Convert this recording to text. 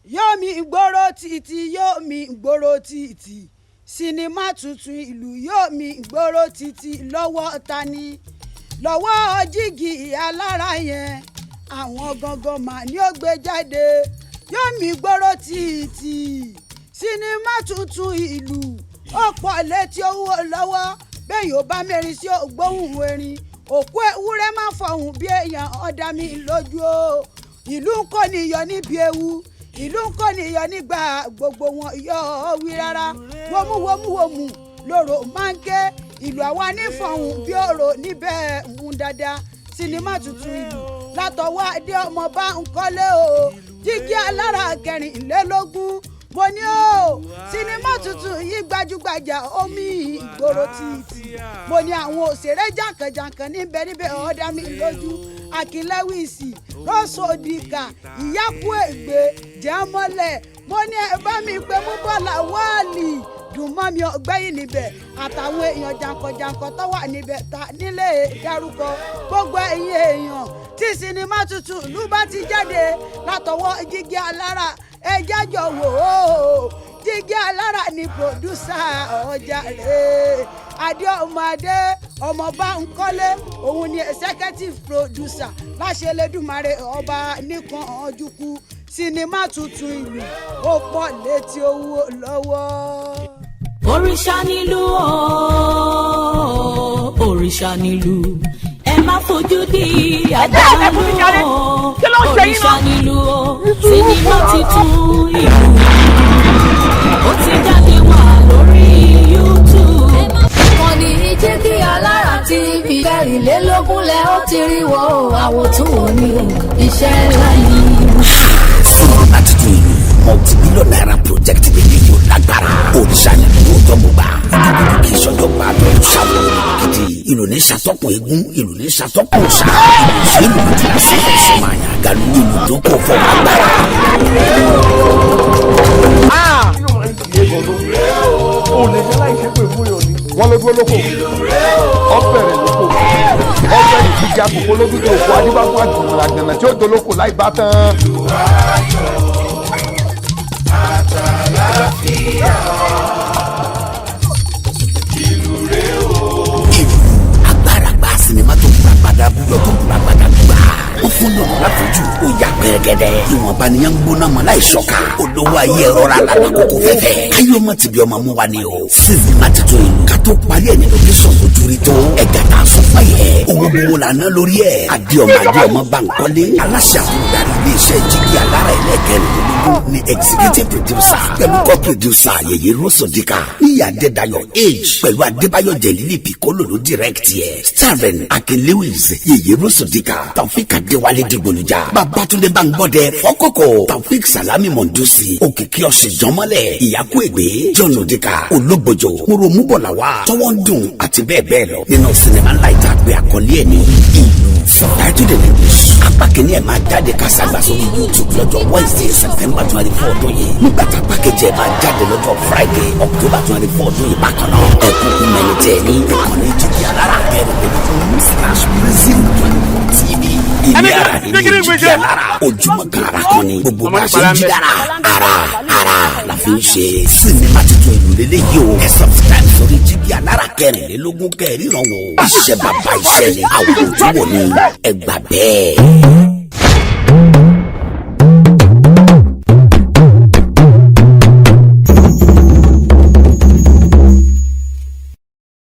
Yomi ìgboro títì yomi ìgboro títì sinimá tuntun ìlú yomi ìgboro títì lọ́wọ́ tani lọ́wọ́ jígì alára yẹn àwọn gangan mà ní ó gbé jáde yomi ìgboro títì sinimá tuntun ìlú ó pọ̀ létí owó lọ́wọ́ bẹ́ẹ̀ yóò bá mẹ́rin sí ògbóhùn erin òkú ewúrẹ́ má fọhùn bí èèyàn ọ̀dà mi lójú o ìlú ń kọ́ níyọ níbi ewu ìlú ń kọ́ níyọ nígbà gbogbo wọn yọ ọ́ wí rárá wómúwómúwómú lóró máa ń ké ìlú àwa nífọ̀hún bí òrò níbẹ̀ ń dáadáa sinimá tuntun ìlú látọwọ́ adé ọmọ bá ń kọ́lé o jígí alára kẹrìnlélógún mo ní o sinimá tuntun yìí gbajúgbajà omi ìgboro títì mo ní àwọn òṣèré jàǹkànjàǹkàn níbẹ̀ ọ̀dà mi lójú akínlẹ́wìsì rọ́sọ̀dìkà ìyákú ègbé jẹ́mọ́lẹ̀ mo ní ẹ bá mi pé mú bọ́lá wáàlì dùn mọ́ mi ọgbẹ́yìn níbẹ̀ àtàwọn èèyàn jàǹkànjàǹkàn tó wà níbẹ̀ ta nílé dárúkọ gbogbo ẹ̀yin èèyàn tí sinimá tuntun ìlú bá ti jáde látọwọ́ jígí alára ẹ jájọ wò ó jígí alára ni pòdúsà ọjà rẹ̀ adé ọmọ bá ń kọ́lé òun ni executive producer láṣẹ Elédùmarè ọba nìkan ọ̀jùkú sinimá tuntun ìlú ó pọ̀ létí owó lọ́wọ́. òrìṣà nílùú òrìṣà nílùú ẹ má fojú di àdánù òrìṣà nílùú sinimá tuntun ìlú ó ti jáde wá lórí YouTube. ìkànnì Jígí Alára TV kẹrìnlélógún lẹ ó ti rí wọ àwòtún òní iṣẹ́ ńlá yìí. sinimá tuntun ìlú multi-billion naira project bíi yóò lágbára òrìṣà nílùú Yorbuba ìdíbò kì í ṣọjọ́ gbà tó ṣàlùwò gidi ìlú ní ṣàtọ́kùn eégún ìlú ní ṣàtọ́kùn ṣá ìlú ní ti láti ẹ̀sìn máa yàn gàlú ìlú tó kọ̀ fọ́ agbára. o lè jẹ́ láì ṣe pé fún yòó ni wọ́n ló dúró lóko ọ̀bẹ̀rẹ̀ lóko ọ̀bẹ̀rẹ̀ ìdíje àkókò lójútó òkú adébáfún àjùmọ̀lá gbẹ̀nà tí ó dolóko láì bá tán. agbára gba sinimá tó gbà padà búyọ tó gbà padà gbà ó fún lòdù láfojú ó yà gẹ́gẹ́dẹ́ ìwọ̀nba ni yẹn ń gbóná mọ́ láì ṣọ́ka olówó ayé ẹ̀rọ ra lànà kókó fẹ́fẹ́ káyọ̀ ọmọ tìbí ọmọ mú wa ni o sinimá tuntun ìlú ká tó parí ẹ̀ ní location ojú rí tó ẹ̀gá tá a sọ fún yẹ owó gbowó la ná lórí ẹ̀ adé ọmọ Bánkọ́lé aláṣẹ àbúrò iléeṣẹ́ Jígí Alára ẹlẹ́kẹ̀rìnlélógún ni executive producer pẹ̀lú co-producer Yèyé Rọ́sọ̀dìkà níyà Adédayọ̀ age pẹ̀lú Adébáyọ̀ Jẹ̀lílì Piccolo ló direct yẹ starring Akin Lewis Yèyé Rọ́sọ̀dìkà Taofik Adéwálé Dìgbòlùjà Babátúndé Báńgbọ́dẹ Fọ́kọ́kọ́ Taofik Salami Mondusi Òkìkí Ọ̀ṣìjọ́mọ́lẹ̀ Ìyákú Ègbé John Odika Ológbòjò Muromúbọ̀làwà Tọ́wọ́ ń dùn àti bẹ́ẹ̀ bẹ́ẹ̀ lọ nínú sinimá ńlá ìtàgbé àkọlé ẹ̀ ní ìlú subtitled in English apá kìíní ẹ̀ máa jáde kásàgbà sórí YouTube lọ́jọ́ Wednesday September 24 ọdún yìí nígbà tá apá kejì ẹ̀ máa jáde lọ́jọ́ Friday October 24 ọdún yìí bákan náà ẹ̀kúnkún mẹ́rin tẹ̀ ní ìkànnì Jígí Alára /Brazil TV ilé ara ní Jígí Alára ojúmọ́ kan ara kan ní gbogbo bá ṣe ń jí dára ara la fi ń ṣe sinimá tuntun ìlú lélẹ́yìí o ẹ̀ subscribe sórí Jígí Alára kẹrìnlélógún kẹrìnrán wò iṣẹ́ bàbá iṣẹ́ ni àwòrán tó wò ní ẹgbà bẹ́ẹ̀.